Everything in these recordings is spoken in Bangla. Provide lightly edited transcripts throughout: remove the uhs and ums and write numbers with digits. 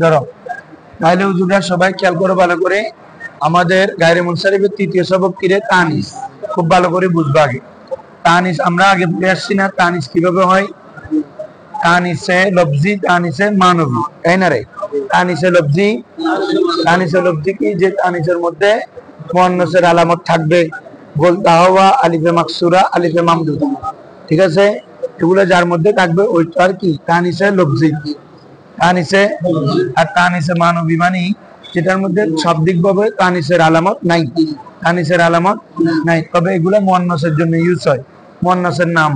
ধরো তাহলে হুজুররা সবাই খেয়াল করে ভালো করে, আমাদের গায়রে মুনসারিফের তৃতীয় সবক কিরে তানিস, খুব ভালো করে বুঝবা আগে। তানিস আমরা আগে পড়ে আসছি না, তানিস কিভাবে হয়? তানিসে লফজি, তানিসে মানবী, তাই না রে? তানিসে লফজি, তানিসে লফজি কি? যে তানিসের মধ্যে মুয়ান্নাসের আলামত থাকবে, গোলতা হওয়া, আলিফে মাকসুরা, আলিফে মামদুদা, ঠিক আছে? এগুলো যার মধ্যে থাকবে ওইটা আর কি তানিসে লফজি। তানিসে আর তানিসে মানবী মানে যেটার মধ্যে শাব্দিকভাবে তানিসের আলামত নাই, তানিসের আলামত নাই, তবে এগুলো মুয়ান্নাসের জন্য ইউজ হয়, মুয়ান্নাসের নাম,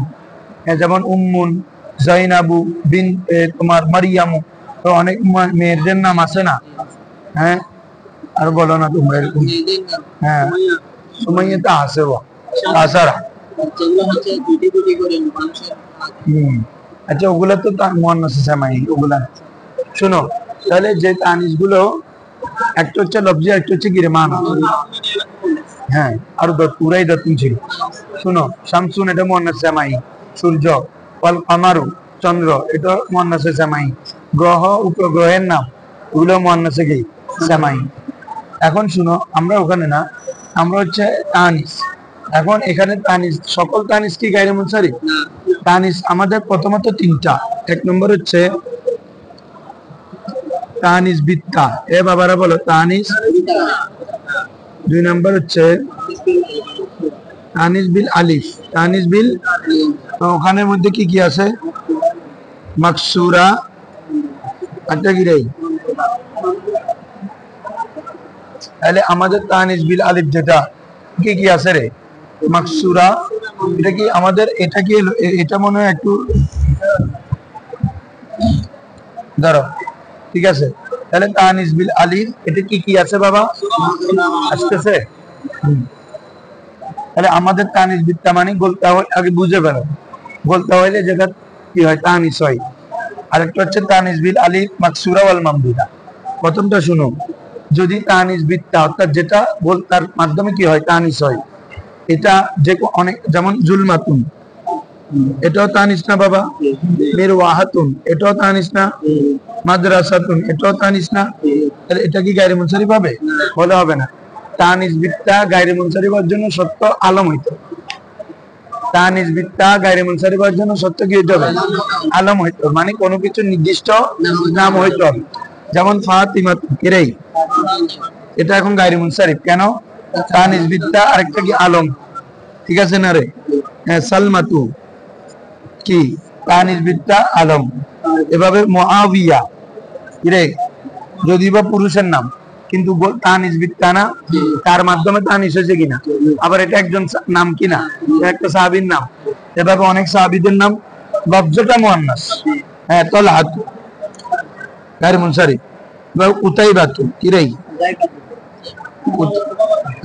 যেমন উম্মুন, জাইনাবু, বিন তোমার মারিয়ামু, তো অনেক মেয়েদের নাম আছে না? হ্যাঁ, আর বলো না তোমরা এরকম? হ্যাঁ, সুমাইয়া তো আছে, আসারা। আচ্ছা, ওগুলা তো মুয়ান্নাসে জামাই, ওগুলা শোনো। তাহলে যে তানিস গুলো একটা হচ্ছে লফজি, একটা হচ্ছে গিরে মানা। হ্যাঁ, আর পুরাই দত্তম ছিল। শোনো, শামসুন এটা মুয়ান্নাস জামাই, সূর্য, ওয়াল কামারু চন্দ্র এটা মুয়ান্নাসে জামাই, গ্রহ উপগ্রহের নাম ওগুলো মুয়ান্নাসে কি জামাই। এখন শুনো, আমরা ওখানে না, আমরা হচ্ছে তানিস। এখন এখানে তানিস, সকল তানিস কি গায়রে মুনসারিফ? তানিস আমাদের প্রথমত তিনটা। এক নম্বর হচ্ছে তানিস বিত্তা, এ বাবারা বলো তানিস। দুই নম্বর হচ্ছে তানিস বিল আলিফ, তানিস বিল, ওখানের মধ্যে কি কি আছে? মাকসুরা, আচ্ছা কি রে? তাহলে আমাদের তানিস বিল আলিফ যেটা কি কি আছে রে? মাকসুরা, এটা কি আমাদের, এটা কি, এটা মনে হয় একটু ধরো, ঠিক আছে? তাহলে তানিস বিল আলিফ এটা কি কি আছে বাবা? আসতেছে? তাহলে আমাদের তানিস বিত্তা মানে গোলতা হয়, আগে বুঝে ফেলো, গোলতা হইলে যেটা কি হয় তানিস হয়। আরেকটা হচ্ছে তানিস বিল আলিফ মাকসুরা ওয়াল মামদুদা। প্রথমটা শুনো, যদি তানিস বিত্তা অর্থাৎ যেটা গোলতার মাধ্যমে কি হয় তানিস হয়, এটা যে অনেক, যেমন জুলমাতুন এটাও তানিস না বাবা? মিরওয়াহাতুন এটাও তানিস না? মাদ্রাসাতুন এটাও তানিস না? তাহলে এটা কি গায়রে মুনসারিফ হবে? বলে হবে না। তানিস বিত্তা গায়রে মুনসারিফ হওয়ার জন্য সত্য আলম হইতো, তানিস বিত্তা গায়রে মুনসারিফ হওয়ার জন্য সত্য কি হইতে হবে? আলম হইতো, মানে কোনো কিছু নির্দিষ্ট নাম হইতে হবে। যেমন ফাতিমা, এরাই, এটা এখন গায়রে মুনসারিফ কেন? তানিস বিত্তা, আরেকটা কি আলম, ঠিক আছে না রে? সালমাতু কি তানিস বিত্তা আলম। এভাবে মুআবিয়া রে, যদি বা পুরুষের নাম কিন্তু তানিস বিত্তা না, তার মাধ্যমে তানিস হয়েছে কিনা, আবার এটা একজন নাম কিনা, একটা সাহাবীর নাম। এভাবে অনেক সাহাবীদের নাম লফজটা মুয়ান্নাস। হ্যাঁ, তলহাত গায়রে মুনসারিফ, উতাইবাতু কিরাই,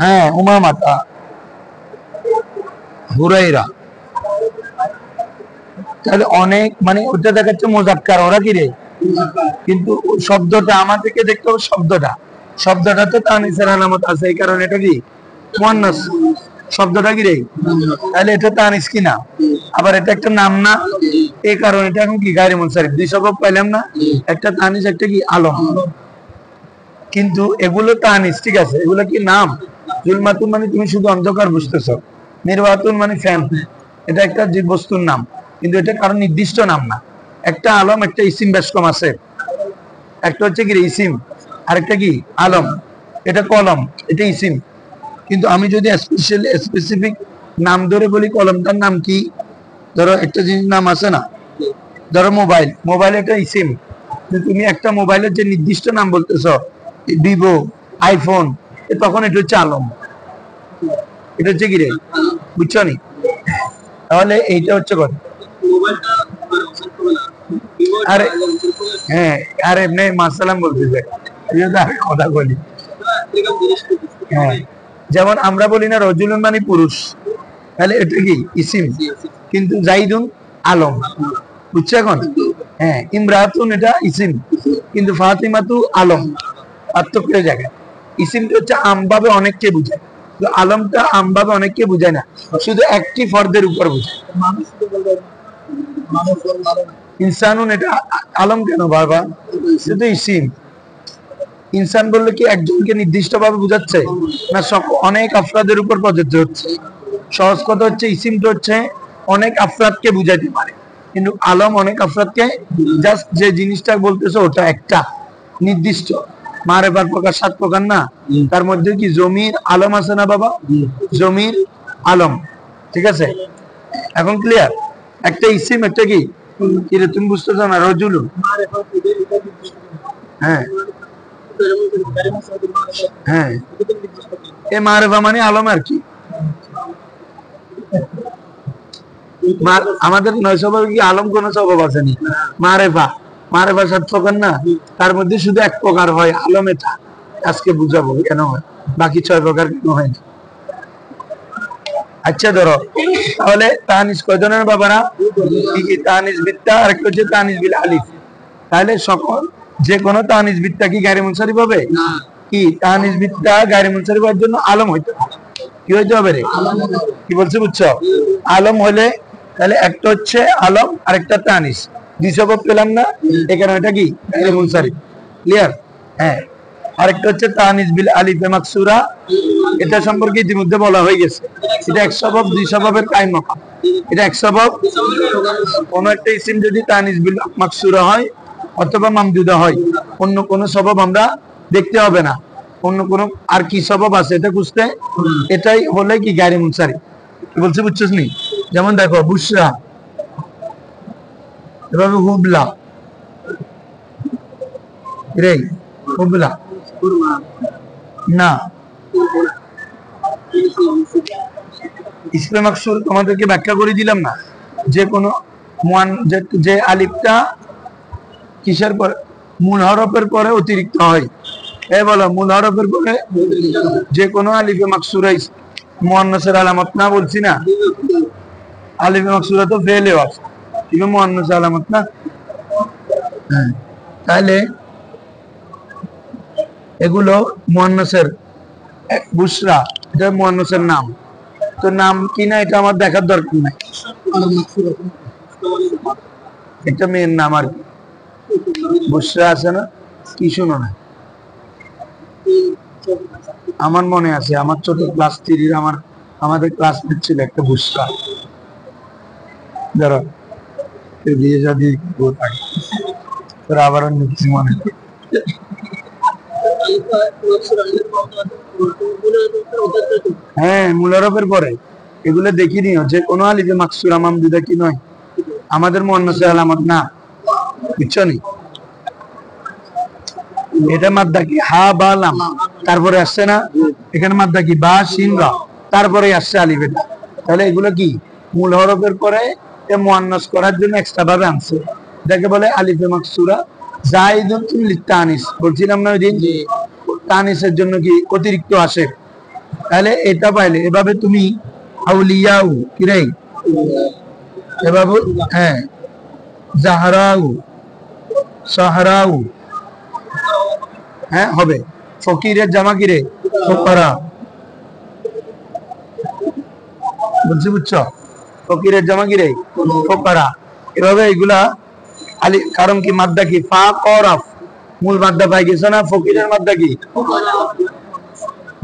হ্যাঁ, উমামাতা, হুরাইরা। তাহলে অনেক, মানে ওটা দেখাচ্ছে মুযাক্কার, ওরা কি রে? কিন্তু শব্দটা আমাদেরকে দেখতে হবে, শব্দটা তো তানিসের আলামত আছে, এই কারণে এটা কি মুয়ান্নাস, শব্দটা কি রে? তাহলে এটা তানিস কি না? আবার এটা একটা নাম না, এই কারণে এটা এখন কি গায়রে মুনসারিফ। দুই সবক পাইলাম না, একটা তানিস, একটা কি আলম। কিন্তু এগুলো তানিস, ঠিক আছে, এগুলো কি নাম? জুলমাতুন মানে তুমি শুধু অন্ধকার বুঝতেছো, মিরওয়াতুন মানে ফ্যান, এটা একটা জীব বস্তুর নাম, কিন্তু এটা কারণ নির্দিষ্ট নাম না। একটা আলম, একটা ইসিম বেশ কম আছে, একটা হচ্ছে কি ইসিম, আরেকটা কি আলম। এটা কলম, এটা ইসিম। কিন্তু আমি যদি স্পেসিফিক নাম ধরে বলি, কলমটার নাম কি? ধরো একটা জিনিস নাম আছে না, ধরো মোবাইল, মোবাইল এটা ইসিম, তুমি একটা মোবাইলের যে নির্দিষ্ট নাম বলতেছো, ভিভো, আইফোন, তখন এটা হচ্ছে আলম, এটা হচ্ছে কি রে? বুঝছো নি? তাহলে এইটা হচ্ছে কথা। আরে হ্যাঁ, আরে এমনি মাসালাম বলতেছে, কথা বলি। হ্যাঁ, যেমন আমরা বলি না রজুলুন মানে পুরুষ, তাহলে এটা কি ইসিম, কিন্তু জাইদুন আলম, বুঝছো এখন? হ্যাঁ, ইমরাতুন এটা ইসিম, কিন্তু ফাতিমাতু আলম, পার্থক্যের জায়গায়। ইসিমটা হচ্ছে আমভাবে অনেককে বুঝায়, আলমটা আমভাবে অনেককে বুঝায় না, শুধু একটি ফর্দের উপর বুঝায়। ইনসানুন এটা আলম কেন বাবা? সেটা ইসিম। ইনসান বললে কি একজনকে নির্দিষ্ট ভাবে বোঝাচ্ছে না অনেক আফরাদের উপর প্রযোজ্য হচ্ছে? সহজ কথা হচ্ছে ইসিমটা হচ্ছে অনেক আফরাদকে বুঝাইতে পারে, কিন্তু আলম অনেক আফরাদকে জাস্ট যে জিনিসটা বলতেছে ওটা একটা নির্দিষ্ট। মারেফার প্রকার 7 প্রকার না, তার মধ্যে কি জমির আলম আছে না বাবা? জমির আলম, ঠিক আছে? এখন ক্লিয়ার? একটা ইসিম, একটা কি কিরে তুমি বুঝতেছো না? রজুলুন, হ্যাঁ হ্যাঁ, এ মারেফা মানে আলম আর কি। আমাদের 9 স্বভাবে কি আলম কোন স্বভাব আছে নি? মারেফা, মারেফা 7 প্রকার না, তার মধ্যে শুধু 1 প্রকার হয় আলম। এটা আজকে বুঝাবো কেন হয়, বাকি 6 প্রকার কেন হয় না। আচ্ছা ধরো, তাহলে তানিস কয় ধরনের বাবারা? কি তানিস বিত্তা, আর একটা হচ্ছে তানিস বিল আলিফ। তাহলে সকল যে কোনো তানিস বিত্তা কি গায়রে মুনসারিফ হবে? কি তানিস বিত্তা গায়রে মুনসারিফ হওয়ার জন্য আলম হইতে হবে। কি হইতে হবে রে? কি বলছে বুঝছো? আলম হলে তাহলে একটা হচ্ছে আলম আর একটা তানিস, 2 সবব পেলাম না এখানে? এটা কি গায়রে মুনসারিফ। ক্লিয়ার? হ্যাঁ। আরেকটা হচ্ছে তানিস বিল আলিফে মাকসুরা, এটা সম্পর্কে ইতিমধ্যে বলা হয়ে গেছে। এটা 1 সবব 2 সববের কায়েম মাকাম। এটা 1 সবব। কোন একটা ইসিম যদি তানিস বিল মাকসুরা হয় অথবা মামদুদা হয়, অন্য কোন সবব আমরা দেখতে হবে না। অন্য কোন আর কি সবব আছে এটা খুঁজতে, এটাই হলে কি গায়রে মুনসারিফ। কি বলছে বুঝছস নি? যেমন দেখো বুশরা, এভাবে হুবলা, রে হুবলা না, ইসমে মাকসুর তোমাদেরকে ব্যাখ্যা করে দিলাম না? যে কোনো যে আলিফটা কিসের পরে? মূল হরফের পরে অতিরিক্ত হয়। এ বলো মূল হরফের পরে যে কোনো আলিফে মাকসুরা মুয়ান্নাসের আলামত না, বলছি না? আলিফে মাকসুরা তো ফেলে আছে, কিন্তু মুয়ান্নাসের আলামত না। হ্যাঁ, তাহলে এগুলো মুয়ান্নাসের। বুশরা এটা মুয়ান্নাসের নাম, তো নাম কি না এটা আমার দেখার দরকার নাই, এটা মেয়ের নাম আর কি। বুশরা আছে না? কি শুনো না? আমার মনে আছে আমার ছোট ক্লাস 3 আমাদের ক্লাসমেট ছিল একটা বুশরা। ধরো বিয়ে যদি তোর আবার অন্য কিছু মনে, হ্যাঁ মুলারফের পরে এগুলো দেখি নিও, যে কোনো আলিফে মাকসুরা মামদুদা কি নয় আমাদের মুয়ান্নাসের আলামত না, বুঝছো নি? এটা মাদ্দা কি হা বা লাম, তারপরে আসছে না? এখানে মাদ্দা কি বা শিন রা, তারপরে আসছে আলিফ। এটা তাহলে এগুলো কি মূল হরফের পরে মুয়ান্নাস করার জন্য এক্সট্রা ভাবে আনছে, এটাকে বলে আলিফে মাকসুরা জাইদুন লিতানিস। বলছিলাম না ওই দিন, তানিসের জন্য কি অতিরিক্ত আসে। তাহলে এটা পাইলে এভাবে তুমি আউলিয়াউ কি রে, এভাবে হ্যাঁ জাহরাউ সাহরাউ, হ্যাঁ হবে। ফকিরের জামা কি রে? ফকরা। বুঝছি, বুঝছো? ফকিরের জামা কি রে? ফকরা। এভাবে এগুলা আলি, কারণ কি মাদ্দা কি ফা করাফ, মূল মাদ্দা পাই গেছে না? ফকিরের মাদ্দা কি?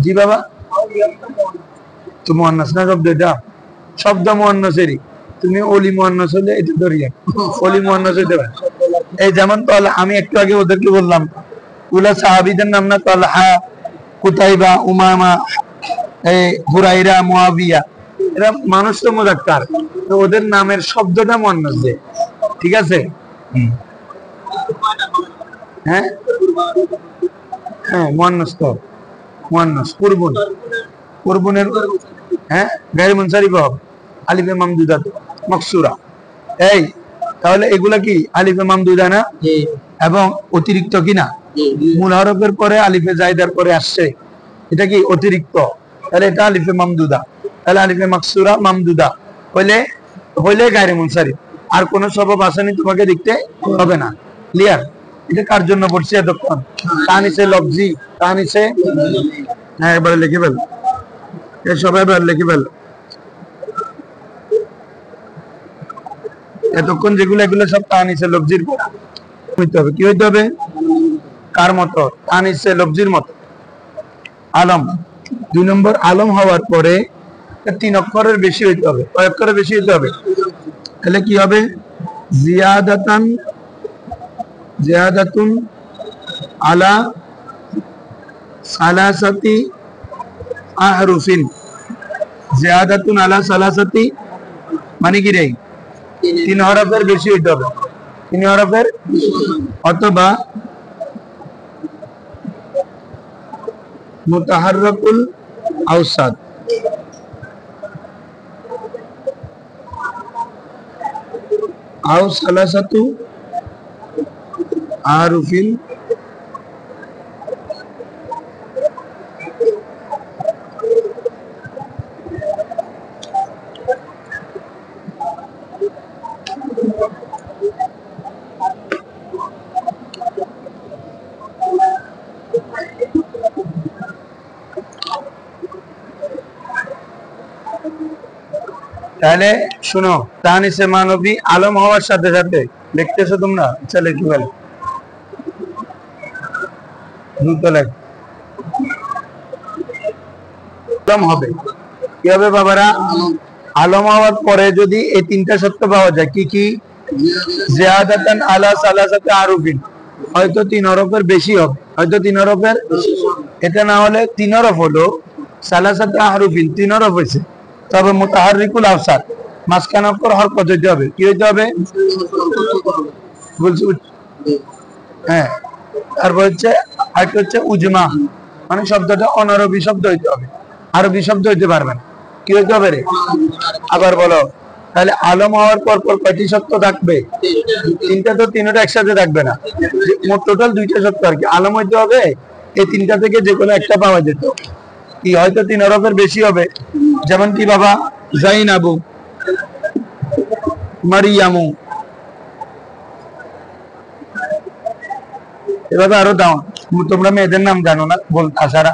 জি বাবা, তো মুয়ান্নাস না শব্দ, এটা শব্দ মুয়ান্নাসেরই। তুমি অলি মুয়ান্নাস হলে এটা ধরিয়ে অলি মুয়ান্নাস হইতে পারে। এই যেমন তাহলে আমি একটু আগে ওদেরকে বললাম ওগুলা সাহাবীদের নাম না? তালহা, কুতাইবা, উমামা, এই হুরাইরা, মুয়াবিয়া, এরা মানুষ তো মুযাক্কার, তো ওদের নামের শব্দটা মুয়ান্নাস দেয়, ঠিক আছে? হ্যাঁ হ্যাঁ মুয়ান্নাস তো মুয়ান্নাস কুরবুন, কুরবুনের হ্যাঁ গায়রে মুনসারিফ আলিফে মামদুদা মাকসুরা। এই তাহলে এগুলা কি আলিফে মামদুদা না? এবং অতিরিক্ত কি না? মূল হরফের পরে আলিফে জায়দার পরে আসছে, এটা কি অতিরিক্ত? তাহলে এটা আলিফে মামদুদা। তাহলে আলিফে মাকসুরা মামদুদা হইলে গায়রে মুনসারিফ। আর কোন সবব আসেনি তোমাকে দেখতে হবে না। ক্লিয়ার? এটা কার জন্য পড়ছি এতক্ষণ? তানিসে লফজি, তানিসে, হ্যাঁ এবারে লিখে ফেল, সবাই এবার লিখে ফেল। এতক্ষণ যেগুলো এগুলো সব তানিসে লফজির হইতে হবে। কি হইতে হবে? কার মতো? তানিসে লফজির মতো। আলম 2 নম্বর, আলম হওয়ার পরে 3 অক্ষরের বেশি হইতে হবে। কয় অক্ষরের বেশি হইতে হবে? তাহলে কি হবে? জিয়াদাতুন আলা সালাসাতি আহরুফিন। জিয়াদাতুন আলা সালাসাতি মানে কি রে? 3 হরফের বেশি হইতে হবে। 3 হরফের, অথবা মুতাহাররাকুল আওসাত। আও সালাসাতু আহরুফিন তাহলে শুনো, তানিসে মানবী আলম হওয়ার সাথে সাথে লিখতেছো তোমরা? চলে কি বলে আলম হবে। কি হবে বাবারা? আলম হওয়ার পরে যদি এই 3টা শর্ত পাওয়া যায়, কি কি? জিয়াদাতান আলা সালাসাতি আরুফিন, হয়তো 3 হরফের বেশি হবে, হয়তো 3 হরফের, এটা না হলে 3 হরফ হলো, সালাসাতি আরুফিন 3 হরফ হয়েছে, তবে মুতাহাররিকুল আওসাত মাঝখানে অক্ষর হরকত হইতে হবে। কি হইতে হবে? বলছি হ্যাঁ। তারপর হচ্ছে আরেকটা হচ্ছে উজমা, মানে শব্দটা অনারবি শব্দ হইতে হবে, আরবি শব্দ হইতে পারবে না। কি হইতে হবে রে? আবার বলো। তাহলে আলম হওয়ার পর পর কয়টি শর্ত থাকবে? 3টা। তো 3টা একসাথে থাকবে না, মোট টোটাল 2টা শর্ত আর কি। আলম হইতে হবে, এই 3টা থেকে যে কোনো একটা পাওয়া যেত। কি হয়তো 3 হরফের বেশি হবে, যেমন কি বাবা? জাইনাবু, মারিয়ামু, এভাবে আরো দাও। তোমরা মেয়েদের নাম জানো না বল? আশারা,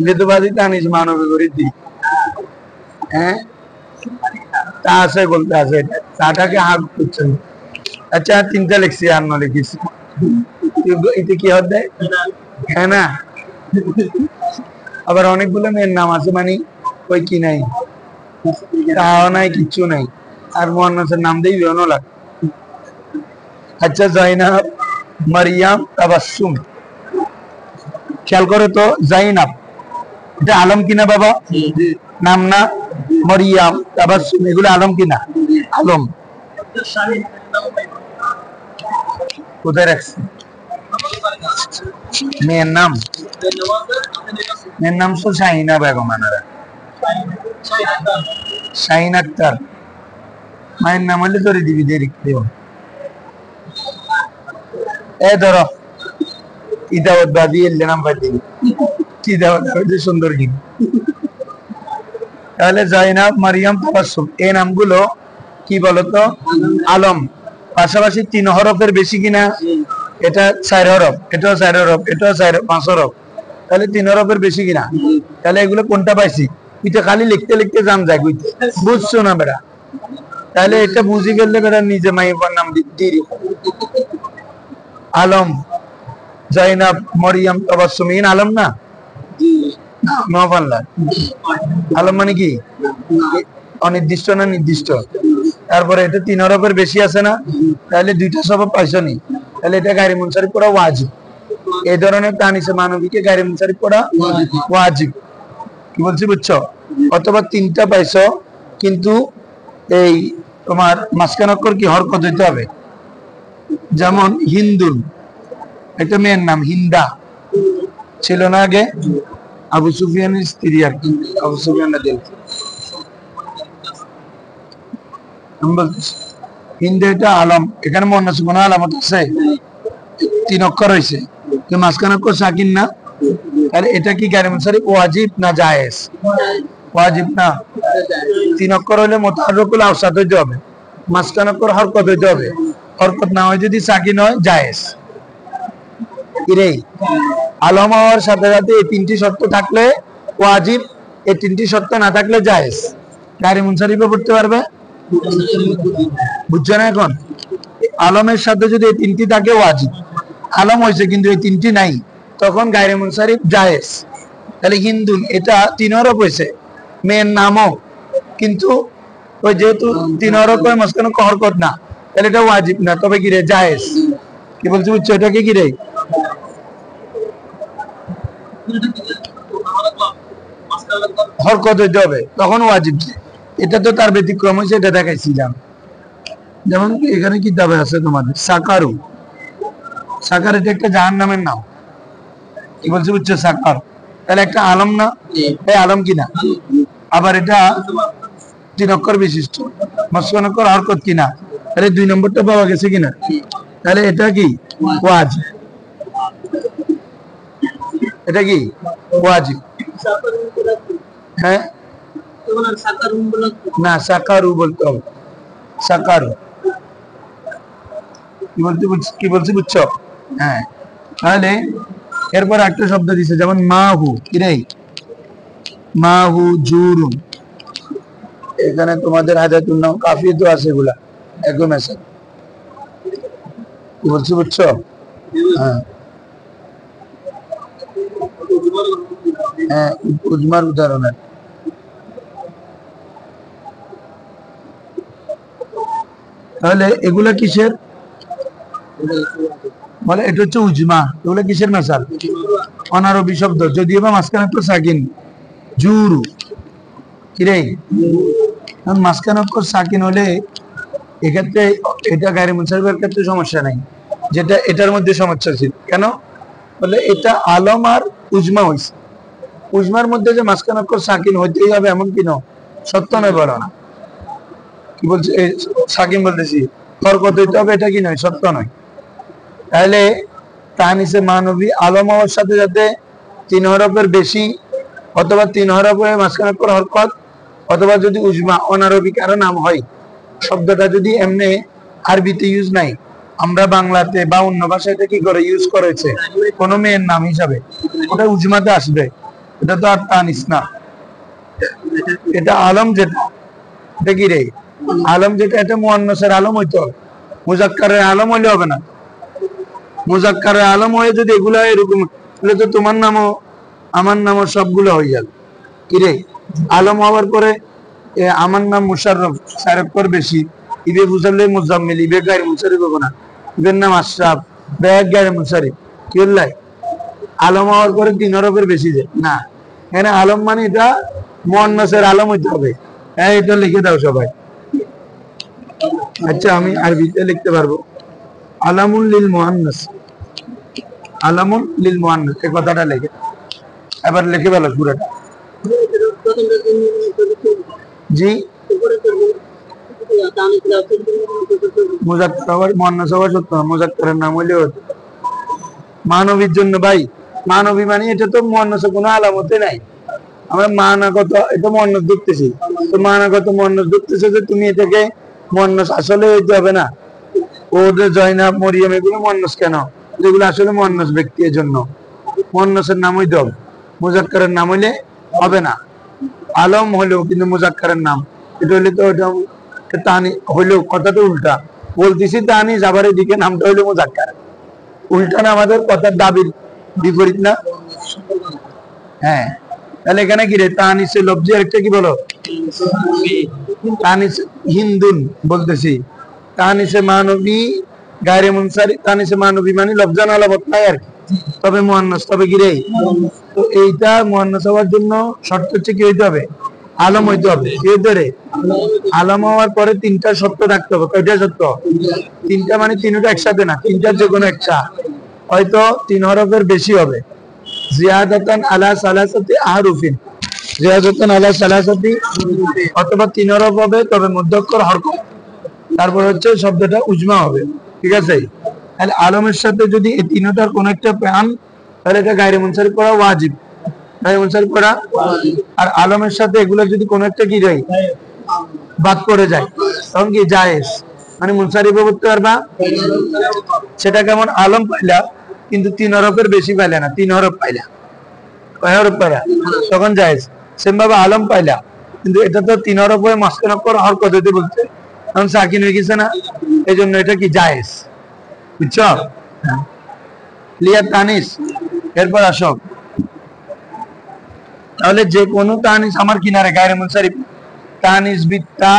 লিতুবাদি তানিস মানবে করে দি। হ্যাঁ, তা আছে বলতে আছে, তাটাকে হাত করছেন। আচ্ছা 3টা লিখছি আর না লিখিছি, এতে কি হতে? হ্যাঁ না, আবার অনেকগুলো মেয়ের নাম আছে, মানে ওই কি নাই, তাও নাই, কিচ্ছু নাই, আর মুয়ান্নাসের নাম দিয়ে বিয়ানো লাগে। আচ্ছা জাইনাব, মারিয়াম, তাবাসসুম, খেয়াল করে তো, জাইনাব এটা আলম কিনা বাবা? নাম না? মারিয়াম, তাবাসসুম এগুলো আলম কিনা? আলম। কোথায় রাখছি মেয়ের নাম? মেয়ের নাম তো শাহিনা বেগম, শাহিন আক্তার। মায়ের নাম হলে তোরে দিবি, দেরি দেব। এ ধরো ইদাওয়াত বাদি এলে নাম পাই দিবি, ইদাওয়াত সুন্দর কি। তাহলে জাইনাব, মারিয়াম, তাবাসসুম এই নামগুলো কি বলতো? আলম। পাশাপাশি 3 হরফের বেশি কিনা? এটা 4 হরফ, এটাও 4 হরফ, এটাও 5 হরফ, তাহলে 3 হরফের বেশি কিনা? তাহলে এগুলো কোনটা পাইছি? এটা খালি লিখতে লিখতে জাম যায়, বুঝছো না বেটা? তাহলে এটা বুঝি গেলে বেটা নিজে মাইবার নাম দিতে। আলম, জাইনাব, মারিয়াম, তাবাসসুম আলম না? আলম মানে কি? অনির্দিষ্ট না নির্দিষ্ট? তারপরে এটা 3 হরফের বেশি আছে না? তাহলে 2টা সবব পাইছো নি, তাহলে এটা গায়রে মুনসারিফ পড়া ওয়াজিব। এই ধরনের তানিসে মানবীকে গায়রে মুনসারিফ পড়া ওয়াজিব। কি বলছি বুঝছো? অথবা 3টা পাইছো, কিন্তু এই তোমার মাঝখান অক্ষর কি হরকত হইতে হবে। যেমন হিন্দুন, এটা মেয়ের নাম, হিন্দা ছিল না আগে? আবু সুফিয়ানের স্ত্রী আর কি, আবু সুফিয়ানের দিল। হিন্দু এটা আলম, এখানে মুয়ান্নাস কোন আলামত আছে? 3 অক্ষর হয়েছে, তো মাঝখান অক্ষর সাকিন না? তাহলে এটা কি গায়রে মুনসারিফ ওয়াজিব না জায়েজ? ওয়াজিব না। 3 অক্ষর হলে মুতাহাররিকুল আওসাত হইতে হবে, মাঝখান অক্ষর হরকত হইতে হবে, হরকত না হয় যদি সাকিন হয় জায়েজ। কিরে আলম হওয়ার সাথে সাথে এই তিনটি শর্ত থাকলে ওয়াজিব, এই তিনটি শর্ত না থাকলে জায়েজ। গায়রে মুনসারিফে পড়তে পারবে, বুঝছো না? এখন আলমের সাথে যদি এই তিনটি থাকে ওয়াজিব, আলম হয়েছে কিন্তু এই তিনটি নাই, তখন গায়রে মুনসারিফ জায়েজ। তাহলে হিন্দুন এটা 3 হরফ হয়েছে, মেয়ের নামও, কিন্তু ওই যেহেতু 3 হরফ হয় মাঝখানে হরকত না, তাহলে এটা ওয়াজিব না, তবে কি রে জায়েজ। কি বলছি বুঝছো? এটাকে কি রে হরকত হইতে হবে, তখন ওয়াজিব। এটা তো তার ব্যতিক্রম হয়েছে, এটা দেখাইছিলাম। যেমন এখানে কিতাবে আছে তোমাদের সাকারু, সাকার এটা একটা জাহান্নামের নাম। কি বলছি বুঝছো? সাকার তাহলে একটা আলম না? এই আলম কিনা? আবার এটা 3 অক্ষর বিশিষ্ট, মাঝখানে অক্ষর হরকত কিনা? তাহলে 2 নম্বরটা পাওয়া গেছে কিনা? তাহলে এটা কি ওয়াজিব, এটা কি ওয়াজিব। হ্যাঁ না, সাকারু বলতে হবে, সাকারু। কি বলছি বুঝছো? হ্যাঁ, তাহলে এরপর একটা শব্দ দিছে, যেমন মাহু, কিরে মাহু জুরুন। এখানে তোমাদের হাজাতুন নাম কাফি তো আছে, এগুলা একদম আছে। কি বলছি বুঝছো? হ্যাঁ হ্যাঁ, উজমার উদাহরণ। তাহলে এগুলা কিসের বলে? এটা হচ্ছে উজমা। এগুলো কিসের মেসাল? অনারবি শব্দ, যদিও বা মাঝখানে তো সাকিন, জুরু। কিরে মাঝখানে অক্ষর সাকিন হলে এক্ষেত্রে এটা গায়রে মুনসারিফের ক্ষেত্রে সমস্যা নাই, যেটা এটার মধ্যে সমস্যা ছিল। কেন বলে? এটা আলম আর উজমা হয়েছে, উজমার মধ্যে যে মাঝখানে অক্ষর সাকিন হইতেই হবে এমন কি নয়, সত্য নয় বলো না। কি বলছে? সাকিন বলতেছি হরকত হইতে হবে, এটা কি নয়, সত্য নয়। তাহলে তানিসে মানবী আলম হওয়ার সাথে সাথে 3 হরফের বেশি, অথবা 3 হরফের মাঝখানে অক্ষর হরকত, অথবা যদি উজমা অনারবি কারো নাম হয়, শব্দটা যদি এমনি আরবিতে ইউজ নাই, আমরা বাংলাতে বা অন্য ভাষায় কি করে ইউজ করেছে কোনো মেয়ের নাম হিসাবে, ওটা উজমাতে আসবে, এটা তো আর তানিস না। এটা আলম, যেটা এটা কি রে আলম, যেটা এটা মুয়ান্নাসের আলম হইতে হবে, মুজাক্কারের আলম হইলে হবে না। মুজাক্কারের আলম হয়ে যদি এগুলা এরকম, তাহলে তো তোমার নামও আমার নামও সবগুলো হয়ে যাবে। কিরে আলম হওয়ার পরে আমার নাম মুশাররফ, 4 অক্ষর বেশি, ইবে বুঝালে মুজাম্মিল, ইবে গায়রে মুনসারিফ হবে না। ইবের নাম আশরাফ, ব্যাগ গায়রে মুনসারিফ। কি বললাই? আলম হওয়ার পরে 3 হরফের বেশি যায় না, এখানে আলম মানে এটা মুয়ান্নাসের আলম হইতে হবে। হ্যাঁ, এটা লিখে দাও সবাই। আচ্ছা, আমি আরবিতে লিখতে পারবো, আলামুন লিল মুআন্নাস, আলামুন লিল মুআন্নাস, এই কথাটা লিখে এবার লিখে ফেলো পুরোটা। জি, মুজাক্কার হওয়ার মুআন্নাস হওয়ার সত্য না, মুজাক্কারের নাম হইলেও হতো। মানবীর জন্য ভাই, মানবী মানে এটা তো মুআন্নাসের কোনো আলামতে নাই। আমরা মানাগত এটা মুআন্নাস দেখতেছি, তো মানাগত মুআন্নাস দেখতেছে যে তুমি এটাকে মুআন্নাস আসলে হইতে হবে না। ওদের জয়নাব, মরিয়ম এগুলো মুআন্নাস কেন? যেগুলো আসলে মুআন্নাস ব্যক্তির জন্য মুআন্নাসের নাম হইতে হবে, মুজাক্কারের নাম হইলে হবে না। আলম হইলেও কিন্তু মুজাক্কারের নাম, এটা হইলে তো ওটা তানি হইলেও, কথা তো উল্টা বলতেছি, তানি যাবার দিকে নামটা হইলে মুজাক্কার, উল্টা না? আমাদের কথার দাবির বিপরীত না? হ্যাঁ, তাহলে এখানে কি রে তানিসে লফজি, আরেকটা কি বলো? তানিস হিন্দুন বলতেছি, তানিসে মানবী গায়রে মুনসারিফ, তানিসে মানবী মানে লফজান আলামত নাই আর কি, তবে মুআন্নাস, তবে কি রে? তো এইটা মুআন্নাস হওয়ার জন্য শর্ত হচ্ছে কি হইতে হবে? আলম হইতে হবে। কি হইতে রে? আলম হওয়ার পরে 3টা শর্ত রাখতে হবে। কয়টা শর্ত? 3টা মানে 3টা একসাথে না, 3টার যে কোনো একটা, হয়তো 3 হরফের বেশি হবে, জিয়াদাতান আলা সালাসাতি আহরুফিন, জিয়াদাতান আলা সালাসাতি, অথবা 3 হরফ হবে তবে মধ্যক্ষর হরকত, তারপর হচ্ছে শব্দটা উজমা হবে। ঠিক আছে? তাহলে আলমের সাথে যদি এই 3টার কোন একটা পান, তাহলে এটা গায়রে মুনসারিফ পড়া ওয়াজিব, গায়রে মুনসারিফ পড়া। আর আলমের সাথে এগুলো যদি কোন একটা কি যায়, বাদ পড়ে যায়, তখন কি জায়েজ, মানে মুনসারিফ পড়তে পারবা। সেটা কেমন? আলম পাইলা কিন্তু 3 হরফের বেশি পাইলা না, 3 হরফ পাইলা, কয় হরফ পাইলা? তখন জায়েজ। সেম ভাবে আলম পাইলা, কিন্তু এটা তো 3 হরফ হয়ে মাঝখানে অক্ষর হরকত হইতে বলছে, তখন সাকিন হয়ে গেছে না, এই জন্য এটা কি জায়েজ। বুঝছো? ক্লিয়ার তানিস? এরপর আসো, তাহলে যে কোনো তানিস আমার কিনারে গায়রে মুনসারিফ, তানিস বিত্তা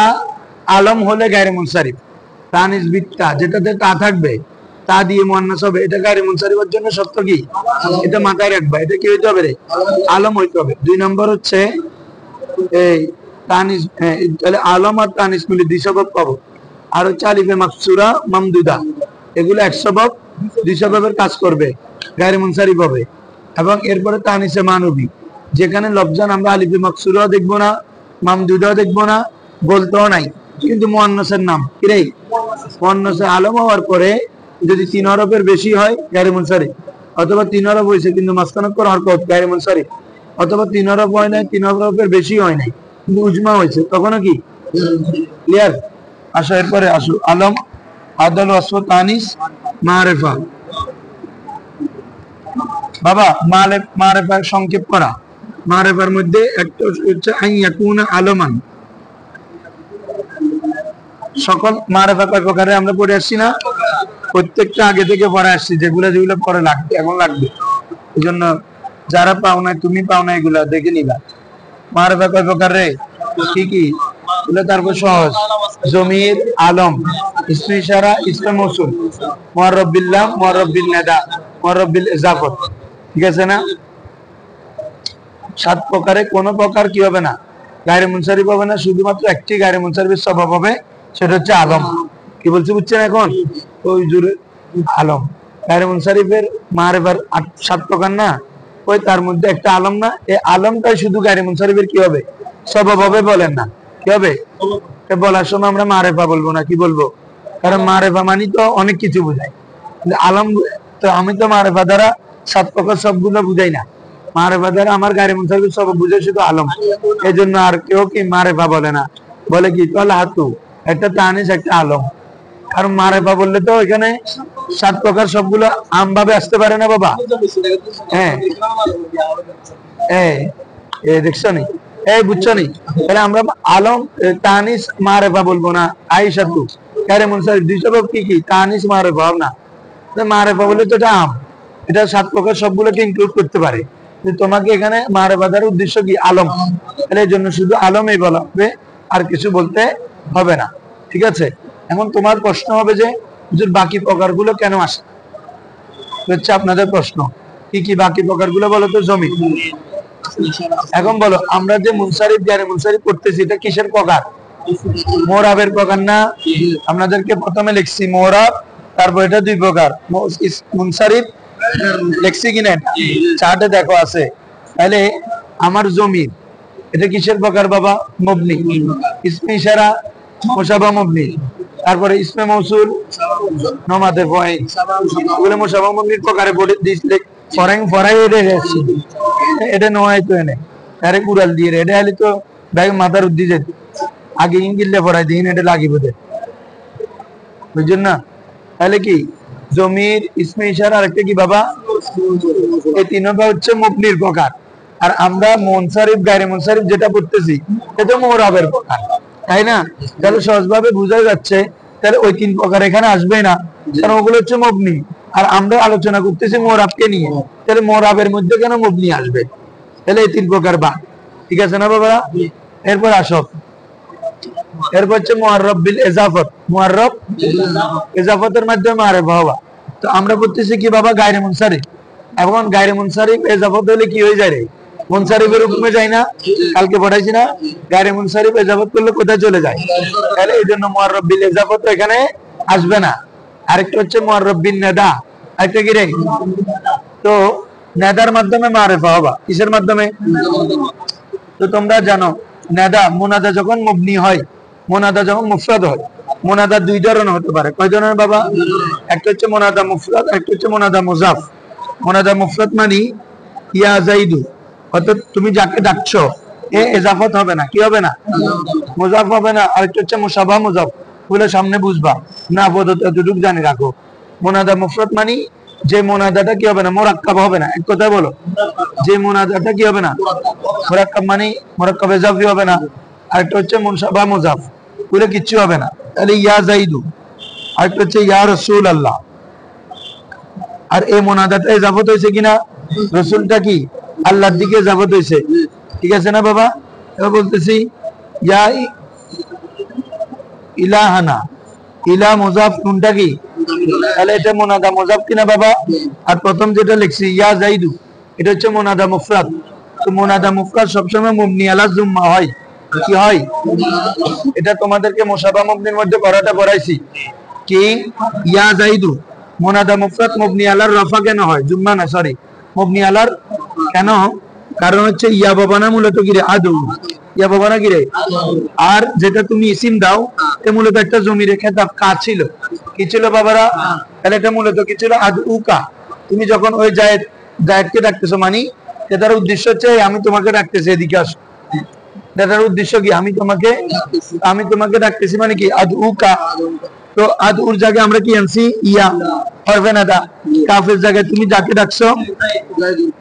আলম হলে গায়রে মুনসারিফ, তানিস বিত্তা যেটাতে তা থাকবে, তা দিয়ে মুয়ান্নাস হবে, এটা গায়রে মুনসারিফের জন্য শর্ত কি? এটা মাথায় রাখবা, এটা কি হইতে হবে রে? আলম হইতে হবে। 2 নম্বর হচ্ছে এই তানিস, তাহলে আলম আর তানিস মিলে 2 সবব পাবো। আর হচ্ছে আলিফে মাকসুরা মামদুদা, এগুলো 1 সবব 2 সববের কাজ করবে, গায়রে মুনসারিফ হবে। এবং এরপরে তানিসে মানবী, যেখানে লফজান আমরা আলিফে মাকসুরাও দেখবো না, মামদুদাও দেখবো না, বলতেও নাই, কিন্তু মুয়ান্নাসের নাম কি রে? মুয়ান্নাসে আলম হওয়ার পরে যদি 3 হরফের বেশি হয় গায়রে মুনসারিফ, অথবা 3 হরফ হয়েছে কিন্তু মাঝখানে অক্ষর হরকত গায়রে মুনসারিফ, অথবা 3 হরফ হয় নাই, 3 হরফের বেশি হয় নাই কিন্তু উজমা হয়েছে, তখনও কি? ক্লিয়ার? আসো এরপরে আসো আলম, আদল, ওয়াসফ, তানিস, মারিফা। বাবা মারিফা সংক্ষেপ করা, মারিফার মধ্যে একটা হচ্ছে আইয়াকুনা আলমান। সকল মারিফা কয় প্রকারে আমরা পড়ে আসছি না? প্রত্যেকটা আগে থেকে পড়ে আসছি, যেগুলো যেগুলো পরে লাগবে, এখন লাগবে। এই জন্য যারা পাও না, তুমি পাও না, এগুলা দেখে নিবা। মারিফা কয় প্রকার রে? কি কি? তারপর সহজ, জমির, আলম, ইসমে ইশারা, ইসমে মৌসুল, মুআররাব বিল লাম, মুআররাব বিন নাদা, মুআররাব বিল ইজাফত। ঠিক আছে না? 7 প্রকারে কোন প্রকার কি হবে না? গায়রে মুনসারিফ হবে না, শুধুমাত্র একটি গায়রে মুনসারিফের স্বভাব হবে, সেটা হচ্ছে আলম। কি বলছি বুঝছেন এখন? ওই জুড়ে আলম গায়রে মুনসারিফের মারিফার 7 প্রকার না, ওই তার মধ্যে একটা আলম না, এই আলমটাই শুধু গায়রে মুনসারিফের কি হবে? স্বভাব হবে। বলেন না কি হবে? বলার সময় আমরা মারিফা বলবো না, কি বলবো? কারণ মারিফা মানে তো অনেক কিছু বোঝায়, আলম তো আমি তো মারিফা দ্বারা 7 প্রকার সবগুলো বুঝাই না, মারিফা দ্বারা আমার গায়রে মুনসারিফের সব বুঝে শুধু আলম। এই জন্য আর কেউ কি মারিফা বলে না, বলে কি হাতু, একটা তানিস, একটা আলম। কারণ মারিফা বললে তো এখানে 7 প্রকার সবগুলো আমভাবে আসতে পারে না বাবা। হ্যাঁ, দেখছো নি? বুঝছো নি? তাহলে আমরা আলম, তানিস, মারিফা বলবো না। আয়েশা তু গায়রে মুনসারিফ 2 সবব কি কি? তানিস, মারিফা না। মারিফা বলে তো এটা আম, এটা 7 প্রকার সবগুলোকে ইনক্লুড করতে পারে। তোমাকে এখানে মারিফা দ্বারা উদ্দেশ্য কি? আলম। তাহলে এই জন্য শুধু আলমই বলা হবে, আর কিছু বলতে হবে না। ঠিক আছে? এখন তোমার প্রশ্ন হবে যে হুজুর বাকি প্রকারগুলো কেন আসে? হচ্ছে আপনাদের প্রশ্ন, কি কি বাকি প্রকারগুলো বলো তো? জমি। এখন বলো, আমরা যে মুনসারিফ, গায়রে মুনসারিফ করতেছি, এটা কিসের প্রকার? মোরাবের প্রকার না? আপনাদেরকে প্রথমে লিখছি মোরাব, তারপর এটা 2 প্রকার মুনসারিফ লিখছি কিনা? চার্টে দেখো আছে। তাহলে আমার জমি, এটা কিসের প্রকার বাবা? মবনি। ইসমে ইশারা, মুশাবা মবনি। তারপরে ইসমে মৌসুল, নমাদের পয়েন্ট, ওগুলো মুশাবা মবনির প্রকারে পড়ে দিলে ফরাই এটা নয় তো এনে তারে কুড়াল দিয়ে এটা হলে তো ব্যাগ মাথার উদ্দি যেত, আগে ইঙ্গিলে পড়াই দিন, এটা লাগিব বুঝছেন না? তাহলে কি জমির, ইসমে ইশারা, আর একটা কি বাবা? এই 3টা হচ্ছে মবনির প্রকার। আর আমরা মুনসারিফ, গায়রে মুনসারিফ যেটা পড়তেছি, এটা মুরাবের প্রকার, তাই না? তাহলে সহজভাবে বোঝা যাচ্ছে, তাহলে ওই 3 প্রকার এখানে আসবে না, কারণ ওগুলো হচ্ছে মবনি। আর আমরা আলোচনা করতেছি মোরাবকে নিয়ে, তাহলে মোরাবের মধ্যে কেন মবনি আসবে? তাহলে এই 3 প্রকার বা। ঠিক আছে না বাবা? এরপর আসো, এরপর হচ্ছে মুআররাব বিল ইজাফত। মুআররাব ইজাফতের মাধ্যমে মারিফা হওয়া। তো আমরা পড়তেছি কি বাবা? গায়রে মুনসারিফ। এখন গায়রে মুনসারিফ ইজাফত হলে কি হয়ে যায় রে? মুনসারিফের হুকুমে যায় না? কালকে পড়াইছি না? গায়রে মুনসারিফ ইজাফত করলে কোথায় চলে যায়? তাহলে এই জন্য মুআররাব বিল ইজাফত এখানে আসবে না। আরেকটা হচ্ছে মুআররাব বিন নাদা, আরেকটা কি রে? তো নাদার মাধ্যমে মারিফা হবা। কিসের মাধ্যমে? তো তোমরা জানো নাদা, মুনাদা যখন মবনি হয়, মুনাদা যখন মুফরাদ হয়, মুনাদা 2 ধরনের হতে পারে। কয় ধরনের বাবা? একটা হচ্ছে মুনাদা মুফরাদ, একটা হচ্ছে মুনাদা মুজাফ। মুনাদা মুফরাদ মানে ইয়া যাইদু, অর্থাৎ তুমি যাকে ডাকছো, এ ইজাফত হবে না, কি হবে না? মুজাফ হবে না। আরেকটা হচ্ছে মুশাবাহ মুজাফ, বলে সামনে বুঝবা না, বোধ এতটুকু জানি রাখো। মুনাদা মুফরাদ মানে যে মোনাজাটা কি হবে না, মোরাক্কাব হবে না। এক কথায় বলো, যে মোনাজাটা কি হবে না, মোরাক্কাব মানে মোরাক্কাব ইজাফি হবে না। আরেকটা হচ্ছে মুনসাবা মুজাফ, পুরো কিচ্ছু হবে না। তাহলে ইয়া জাইদু, আরেকটা হচ্ছে ইয়া রাসূল আল্লাহ। আর এই মোনাজাটা ইজাফত হয়েছে কিনা, রসুলটা কি আল্লাহর দিকে ইজাফত হয়েছে, ঠিক আছে না বাবা? এবার বলতেছি ইয়া ইলাহানা, ইলা মুজাফ কোনটা কি, তাহলে এটা মুনাদা মুজাফ কিনা বাবা? আর প্রথম যেটা লিখছি ইয়া জাইদু, এটা হচ্ছে মুনাদা মুফরাদ। তো মুনাদা মুফরাদ সবসময় মুবনি আলা যুম্মা হয়, কি হয়? এটা তোমাদেরকে মুসাবা মুবনির মধ্যে পড়াটা পড়াইছি কি, ইয়া জাইদু মুনাদা মুফরাদ মুবনি আলার রফা কেন হয়, জুম্মা না, সরি মুবনি আলার কেন? কারণ হচ্ছে ইয়া বাবা না মূলত কি রে, আদু, ইয়া বাবা না কি রে। আর যেটা তুমি ইসিম দাও এ মূলত একটা জমির খেতাব কা ছিল, কি ছিল বাবারা? তাহলে এটা মূলত কি ছিল, আদু উকা। তুমি যখন ওই জায়েদকে ডাকতেছো মানে এটার উদ্দেশ্য হচ্ছে আমি তোমাকে ডাকতেছি, এদিকে আসো। এটার উদ্দেশ্য কি, আমি তোমাকে ডাকতেছি মানে কি, আদু উকা। তো আদ উর জায়গায় আমরা কি আনছি, ইয়া হরফে নাদা। কাফের জায়গায় তুমি যাকে ডাকছো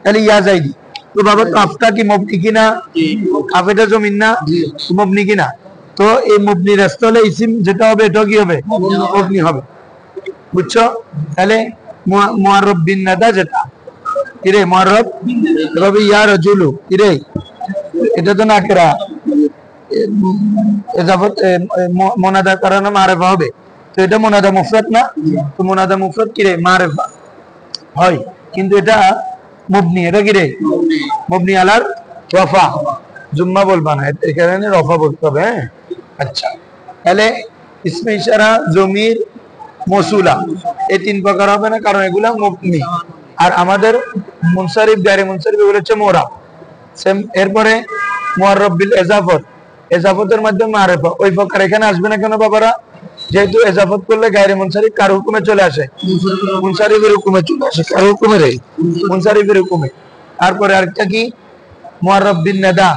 তাহলে ইয়া জাইদি। তো বাবা কাফটা কি মবনি কিনা, কাফেটা জমিন না, মবনি কিনা? তো এই মবনি রাস্তা হলে ইসিম যেটা হবে এটা কি হবে, মবনি হবে, বুঝছো? তাহলে মুআররাব বিন নাদা যেটা কিরে, মুআররাব এভাবে ইয়া রাজুলু কিরে, এটা তো নাকিরা ইজাফত মুনাদা কারণে মারিফা হবে। তো এটা মুনাদা মুফরাদ না, তো মুনাদা মুফরাদ কি রে, মারিফা হয়, কিন্তু এটা মুবনি, এটা কি রে, মুবনি আলার রফা, জুম্মা বলবা না, এখানে রফা বলতে হবে। হ্যাঁ আচ্ছা, তাহলে ইসমে ইশারা, জমির, মৌসুলা এই তিন প্রকার হবে না, কারণ এগুলা মুবনি। আর আমাদের মুনসারিফ, গায়রে মুনসারিফ এগুলো হচ্ছে মুরাব। সেম এরপরে মুআররাব বিল ইজাফত, ইজাফতের মাধ্যমে মারিফা, ওই প্রকার এখানে আসবে না কেন বাবারা? যেহেতু ইজাফত করলে গায়রে মুনসারিফ কার হুকুমে চলে আসে, মুনসারিফের হুকুমে চলে আসে। কার হুকুমে রে, মুনসারিফের হুকুমে। তারপরে আরেকটা কি, মুআররাব বিন নাদা,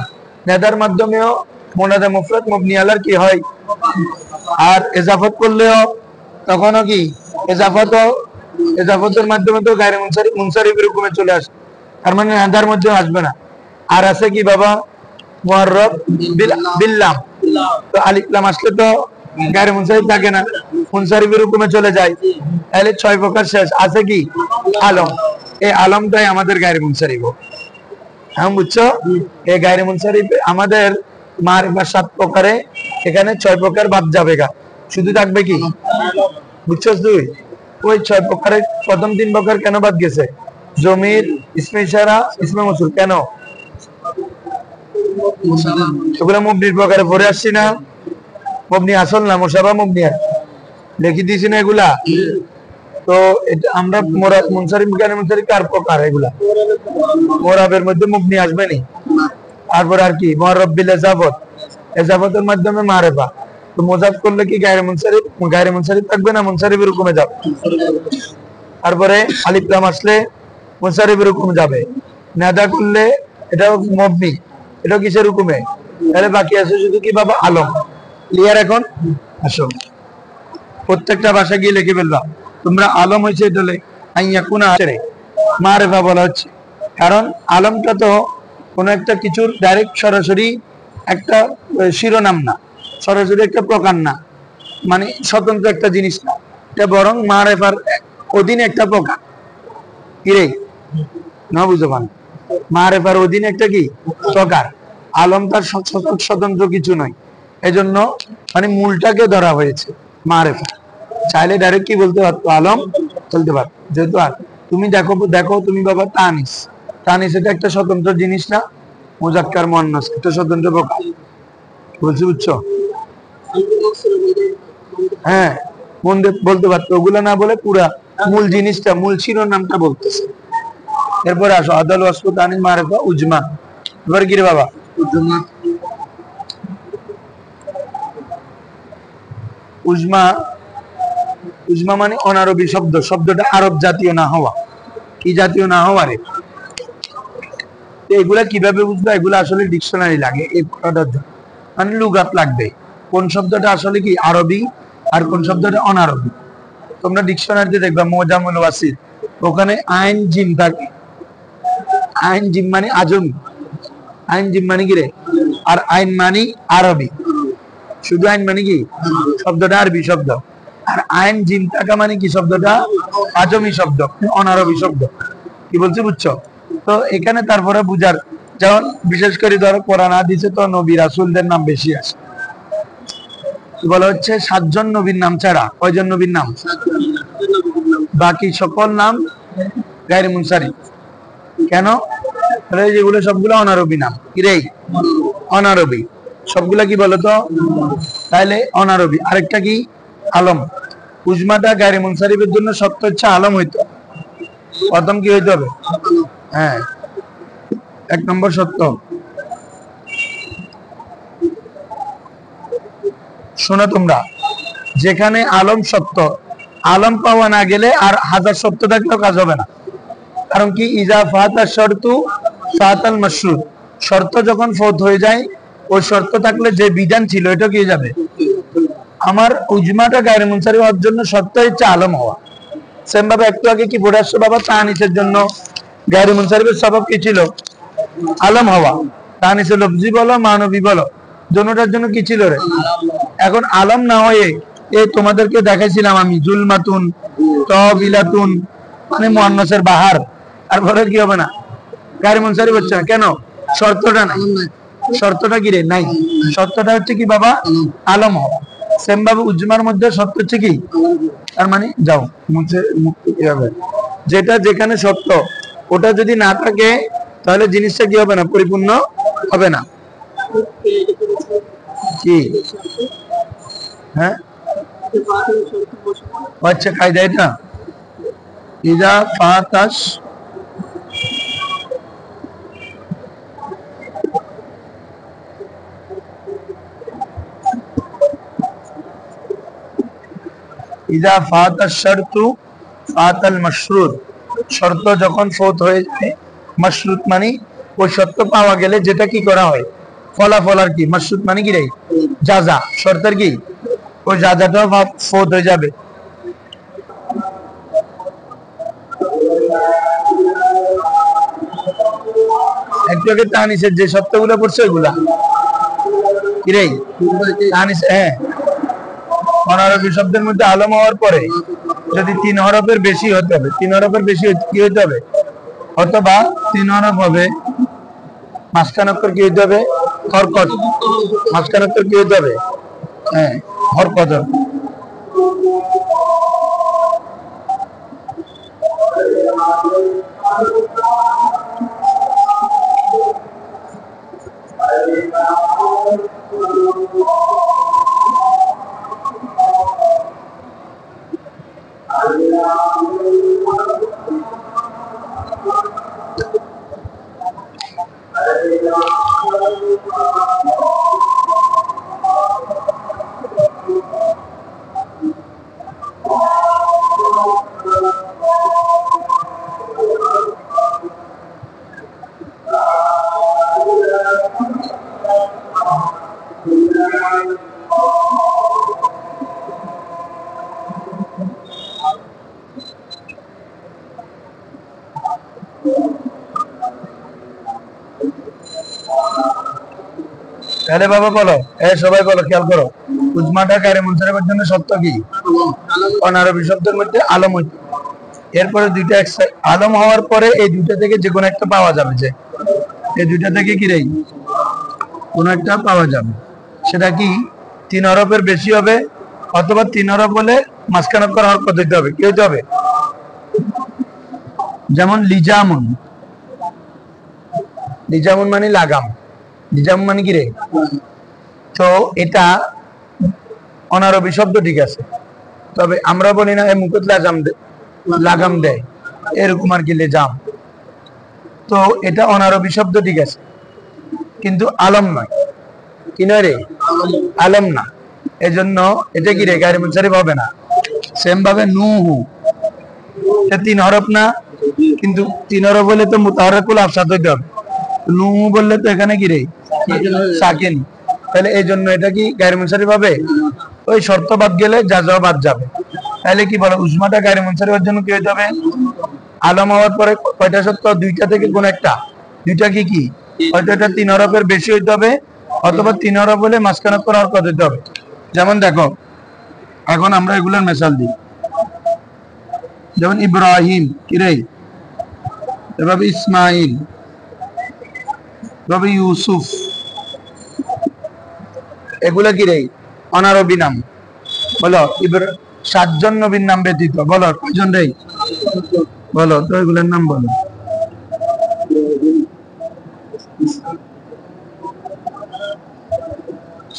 নাদার মাধ্যমেও মুনাদা মুফরাদ মবনি আলার কি হয়। আর ইজাফত করলেও তখনও কি, ইজাফতের মাধ্যমে তো গায়রে মুনসারিফ মুনসারিফের হুকুমে চলে আসে, তার মানে নাদার মধ্যে আসবে না। আর আছে কি বাবা, মুআররাব বিল্লাম, তো আলিফ লাম আসলে তো গায়রে মুনসারিফ থাকে না, মুনসারিফের হুকুমে চলে যায়। তাহলে 6 প্রকার শেষ। আছে কি, আলম, এই আলমটাই আমাদের গায়রে মুনসারিফ। হ্যাঁ বুঝছো? এই গায়রে মুনসারিফ আমাদের মারিফা 7 প্রকারে, এখানে 6 প্রকার বাদ যাবে গা, শুধু থাকবে কি, বুঝছস তুই? ওই 6 প্রকারের প্রথম 3 প্রকার কেন বাদ গেছে, জমির, ইসমে ইশারা, ইসমে মৌসুল, কেন? এগুলা মুবনির প্রকারে পড়ে আসছি না, মুবনি আসল না, মুসাবা মুবনি লিখে দিয়েছি না এগুলা। তো এটা আমরা মুনসারিফ, গায়রে মুনসারিফ কার প্রকার এগুলা, মুরাবের মধ্যে মুবনি আসবে নি। তারপর আর কি, মুআররাব বিল ইজাফত, ইজাফতের মাধ্যমে মারিফা। তো মুজাফ করলে কি গায়রে মুনসারিফ থাকবে না, মুনসারিফের হুকুমে যাবে। তারপরে আলিফ লাম আসলে মুনসারিফের হুকুমে যাবে। নাদা করলে এটা মবনি, এটা কিসের হুকুমে? তাহলে বাকি আছে শুধু কি বাবা, আলম। ক্লিয়ার? এখন আসো প্রত্যেকটা ভাষা গিয়ে লিখে ফেলবা তোমরা। আলম হয়েছে এটা আইয়াকুনা মারিফা বলা হচ্ছে, কারণ আলমটা তো কোনো একটা কিছুর ডাইরেক্ট সরাসরি একটা শিরোনাম না, সরাসরি একটা প্রকার না, মানে স্বতন্ত্র একটা জিনিস না, এটা বরং মারিফার অধীনে একটা প্রকার। কি রে, না বুঝতে পারেন? মারিফার অধীনে একটা কি প্রকার। আলম তার স্বতন্ত্র কিছু নয়, এজন্য মানে মূলটাকে ধরা হয়েছে মারিফা। চাইলে ডাইরেক্ট কি বলতে পারতো, আলম বলতে পারতো। যেহেতু তুমি দেখো তুমি বাবা তানিস, এটা একটা স্বতন্ত্র জিনিস না, মুজাক্কার মুআন্নাস একটা স্বতন্ত্র প্রকার, বলছি বুঝছো? হ্যাঁ বলতে পারতো, ওগুলা না বলে পুরা মূল জিনিসটা, মূল শিরোনামটা বলতেছে। এরপরে আসো আদাল ওয়াসফ তানিস মারিফা উজমা। এবার কি রে বাবা, উজমা মানে অনারবি শব্দ, শব্দটা আরব জাতীয় না হওয়া। কি জাতীয় না হওয়া রে? এগুলা কিভাবে বুঝবো? এগুলা আসলে ডিকশনারি লাগে এই কথাটার জন্য, মানে লুগাত লাগবে কোন শব্দটা আসলে কি আরবি আর কোন শব্দটা অনারবি। তোমরা ডিকশনারিতে দেখবা মোজামুল ওয়াসির, ওখানে আইন জিম থাকে। আইন জিম মানে আজমি, আইন জিম মানে কি রে? আর আইন মানে আরবি। শুধু আইন মানে কি? শব্দটা আরবি শব্দ। আর আইন জিম থাকা মানে কি? শব্দটা আজমি শব্দ, অনারবি শব্দ। কি বলছি বুঝছো? তো এখানে তারপরে বুঝার, যেমন বিশেষ করে ধরো কোরআন হাদিসে তো নবী রাসূলদের নাম বেশি আসে। বলা হচ্ছে 7 জন নবীর নাম ছাড়া, কয়জন নবীর নাম? বাকি সকল নাম গায়রে মুনসারিফ। কেন? যেগুলো সবগুলো অনারবি নাম। কি রে? অনারবি সবগুলা। কি বলতো? তাহলে অনারবি। আরেকটা কি? আলম। উজমাটা গায়রে মুনসারিফের জন্য সত্য হচ্ছে আলম হইতো। প্রথম কি হইতে হবে? হ্যাঁ, 1 নম্বর সত্য। শোনো তোমরা, যেখানে আলম সত্য, আলম পাওয়া না গেলে আর হাজার সত্য থাকলেও কাজ হবে না। কারণ কি? ইজা ফাতা শর্তু ফাতাল মাশরুত। শর্ত যখন ফৌত হয়ে যায়, ওই শর্ত থাকলে যে বিধান ছিল এটা কি হয়ে যাবে? আমার উজমাটা গায়রে মুনসারিফ হওয়ার জন্য শর্ত হচ্ছে আলম হওয়া। সেম ভাবে একটু আগে কি পড়ে আসছো বাবা? তানিসের জন্য গায়রে মুনসারিফের সবব কি ছিল? আলম হওয়া। তানিসে লফজি বলো মানবী বলো, দুটোটার জন্য কি ছিল রে? এখন আলম না হয়ে এই তোমাদেরকে দেখাইছিলাম আমি জুলমাতুন তবিলাতুন মানে মুয়ান্নাসের বাহার, আর বলে কি হবে না? গায়রে মুনসারিফ হচ্ছে না। কেন? শর্তটা নাই। শর্তটা কি রে? নাই। শর্তটা হচ্ছে কি বাবা? আলম হওয়া। সেম ভাবে উজমার মধ্যে শর্ত হচ্ছে কি? তার মানে যাও মুছে মুক্তি কি হবে? যেটা যেখানে সত্য ওটা যদি না থাকে তাহলে জিনিসটা কি হবে না? পরিপূর্ণ হবে না। কি? হ্যাঁ, আচ্ছা কায়দা এটা। ইজা ফাতাস ইজা ফাতাস শর্তু ফাতাল মাশরুত। শর্ত যখন ফৌত হয়ে যায়, মাশরুত মানে ওই শর্ত পাওয়া গেলে যেটা কি করা হয়? ফলাফল। আর কি মাশরুত মানে কি রে? জাযা। শর্তের কি? ওই জাযাটাও ফৌত হয়ে যাবে। একটু আগে তানিসের যে শব্দগুলো পড়ছে ওইগুলা কি রে? তানিস, হ্যাঁ, অনারবি শব্দের মধ্যে আলম হওয়ার পরে যদি 3 হরফের বেশি হতে হবে, 3 হরফের বেশি কি হতে হবে? অথবা 3 হরফ হবে, মাঝখান অক্ষর কি হতে হবে? হরকত। মাঝখান অক্ষর কি হতে হবে? হ্যাঁ, হরকত। তাহলে বাবা বলো, সবাই বলো, খেয়াল করো, উজমাটা গায়রে মুনসারিফের জন্য সত্য কি? অনারবি শব্দের মধ্যে আলম হইতে। এরপরে দুইটা আলম হওয়ার পরে এই দুইটা থেকে যে কোনো একটা পাওয়া যাবে, যে এই দুইটা থেকে কি রে? কোনো একটা পাওয়া যাবে। সেটা কি? 3 হরফের বেশি হবে, অথবা 3 হরফ হলে মাঝখান অক্ষর হরকত হইতে হবে। কি হইতে হবে? যেমন লিজামুন। লিজামুন মানে লাগাম। লিজাম মানে কি রে? তো এটা অনারবি শব্দ, ঠিক আছে, তবে আমরা বলি না মুখত লাগাম দেয়, এরকম আর কি লেজাম। তো এটা অনারবি শব্দ, ঠিক আছে, কিন্তু আলম নয়। কি নয় রে? আলম না। এজন্য এটা কি রে? গায়রে মুনসারিফ হবে না। সেম ভাবে নুহু, এটা 3 হরফ না, কিন্তু 3 হরফ বলে তো মুতাহাররিকুল আফসাদ হইতে হবে। নুহু বললে তো এখানে কি রে? সাকিন। তাহলে এই জন্য এটা কি গায়রে মুনসারিফ হবে? ওই শর্ত বাদ গেলে জাযা বাদ যাবে। তাহলে কি বলো, উজমাটা গায়রে মুনসারিফের জন্য কি হইতে হবে? আলম হওয়ার পরে কয়টা সত্য? দুইটা থেকে কোন একটা? দুইটা কি কি? হয়তো এটা 3 হরফের বেশি হইতে হবে, অথবা 3 হরফ হলে মাঝখানে কোন হরফ দিতে হবে। যেমন দেখো, এখন আমরা এগুলোর মিসাল দিই। যেমন ইব্রাহিম, কিরে? এভাবে ইসমাইল, এভাবে ইউসুফ, এগুলা কিরে? অনারবি নাম। বলো 7 জন নবীর নাম ব্যতীত। বলো কয়জন রে? বলো তো এগুলোর নাম বলো।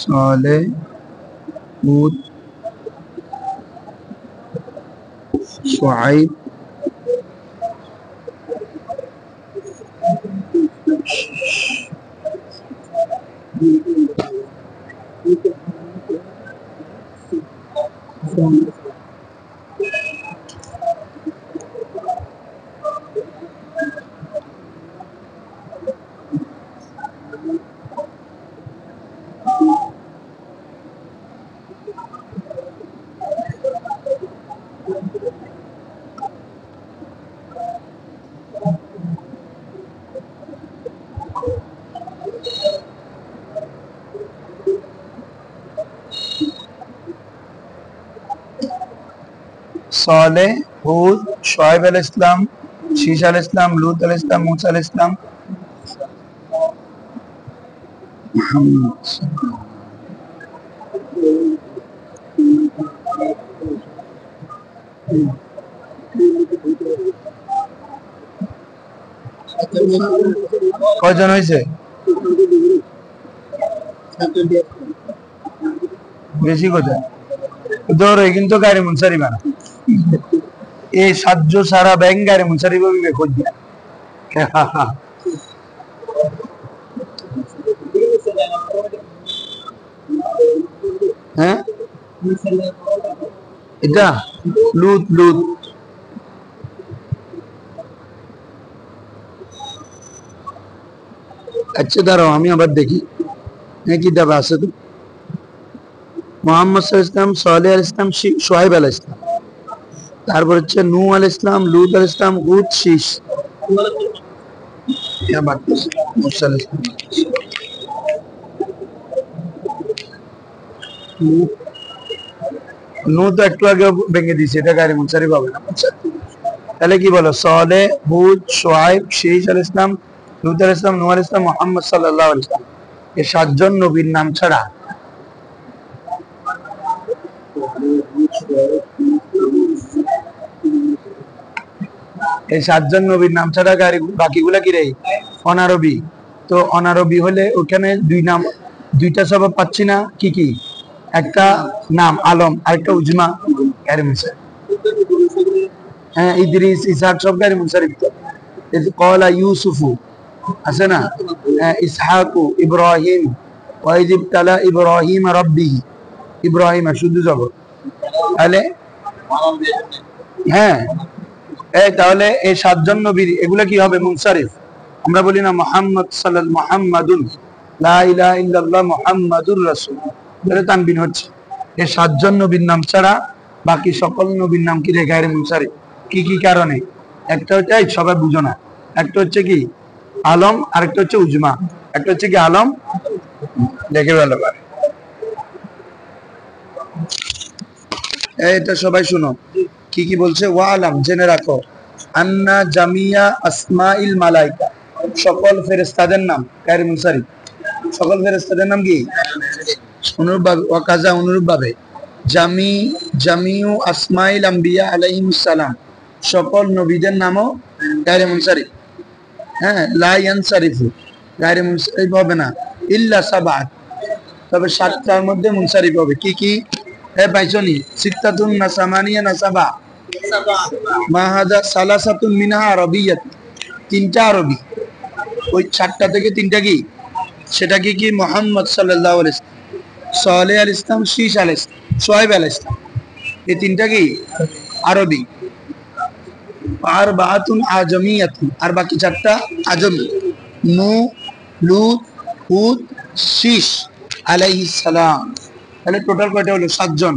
সালেহ, হুদ, শুআইব, সালেহ, হুদ, শুআইব আলাইহিস সালাম, শীস আলাইহিস সালাম, লূত আলাইহিস সালাম, মূসা আলাইহিস সালাম, মুহাম্মদ। কয়জন হয়েছে? বেশি কোথায়? ধরো কিন্তু গাড়ি মুনসারি বানা এই সাহায্য সারা ব্যাংক গাড়ি মুনসারি ভাবে খোঁজ দিয়া। হ্যাঁ, এটা লুত লুত। আচ্ছা দাঁড়াও, আমি আবার দেখি কি দাবা আছে। তো মোহাম্মদ সাল্লাল্লাহু আলাইহি ওয়াসাল্লাম, সালেহ আলাইহিস সালাম, শুআইব আলাইহিস সালাম, তারপর হচ্ছে নূহ আলাইহিস সালাম, লূত আলাইহিস সালাম, হুদ, শীস, মুসা আলাইহিস সালাম। নূহ তো একটু আগে ভেঙে দিয়েছে, এটা গাড়ি মুনসারি পাবে না। তাহলে কি বলো? সালেহ, হুদ, শুআইব, শীস আলাইহিস সালাম, লূত আলাইহিস সালাম, নূহ আলাইহিস সালাম, মুহাম্মদ সাল্লাল্লাহু আলাইহি ওয়াসাল্লাম, এই 7 জন নবীর নাম ছাড়া এই 7 জন নবীর নাম ছাড়া বাকিগুলা কি রে? অনারবি। তো অনারবি হলে ওখানে দুইটা সবাব পাচ্ছি না। কি কি? একটা নাম আলম, আরেকটা উজমা গায়রে মুনসারিফ। হ্যাঁ, ইদ্রিস, ইসহাক সব গায়রে মুনসারিফ। তো কলা ইউসুফু আছে না? ইসহাকু, ইব্রাহিম, ওয়াইদ ইবতালা ইব্রাহিম রাব্বিহি, ইব্রাহিম শুধু জবর। তাহলে হ্যাঁ, তাহলে এই 7 জন নবীর এগুলা কি হবে? মুনসারিফ। আমরা বলি না মুহাম্মদ সাল্লাল্লাহু মুহাম্মাদুন লা ইলাহা ইল্লাল্লাহ মুহাম্মাদুর রাসূল, এটা তানবিন হচ্ছে। এই 7 জন নবীর নাম ছাড়া বাকি সকল নবীর নাম কি রে? গায়রে মুনসারিফ। কি কি কারণে? একটা হচ্ছে, সবাই বুঝো না, একটা হচ্ছে কি আলম, আরেকটা হচ্ছে উজমা। একটা হচ্ছে কি আলম, দেখে ভালো পারে। এটা সবাই শুনো কি কি বলছে। ওয়া আলাম, জেনে রাখো, আন্না জামিয়া আসমাইল মালাইকা, সকল ফেরেশতাদের নাম গায়রে মুনসারিফ। সকল ফেরেশতাদের নাম কি? অনুরূপভাবে ওয়াকাজা, অনুরূপভাবে জামিউ আসমাইল আম্বিয়া আলাইহিমুস সালাম, সকল নবীদের নামও গায়রে মুনসারিফ। হ্যাঁ, লা ইয়ানসারিফু, গায়রে মুনসারিফ হবে না ইল্লা সাবাত, তবে 7টার মধ্যে মুনসারিফ হবে। কি কি? পাইছনি? সিত্তাতুন না সামানিয়া না সাবা? মাহাদা সালাসাতুন মিনহা আরবিয়াত, 3টা আরবি। ওই 7টা থেকে 3টা কি? সেটা কি কি? মুহাম্মদ সাল্লাল্লাহু আলাইহি ওয়াসাল্লাম, সালেহ আলাইহিস সালাম, শীস আলাইহিস সালাম, শুআইব আলাইহিস সালাম, এই 3টা কি? আরবি। আর বাতুন আজমিয়াতুন, আর বাকি 4টা আজমি। নূহ, লূত, হুদ, শীস আলাইহিস সালাম। তাহলে টোটাল কয়টা হলো? 7 জন।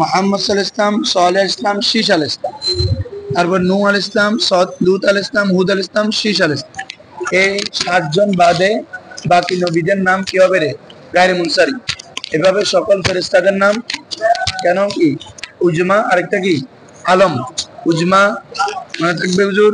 মুহাম্মদ সাল্লাল্লাহু আলাইহি ওয়াসাল্লাম, সালেহ আলাইহিস সালাম, শীস আলাইহিস সালাম, তারপর নূহ আলাইহিস সালাম, লূত আলাইহিস সালাম, হুদ আলাইহিস সালাম, শীস আলাইহিস সালাম। এই 7 জন বাদে বাকি নবীদের নাম কি হবে রে? গায়রে মুনসারিফ। এভাবে সকল ফেরেশতাদের নাম কেন কি উজমা, আরেকটা কি আলম। উজমা মানে থাকবে হুজুর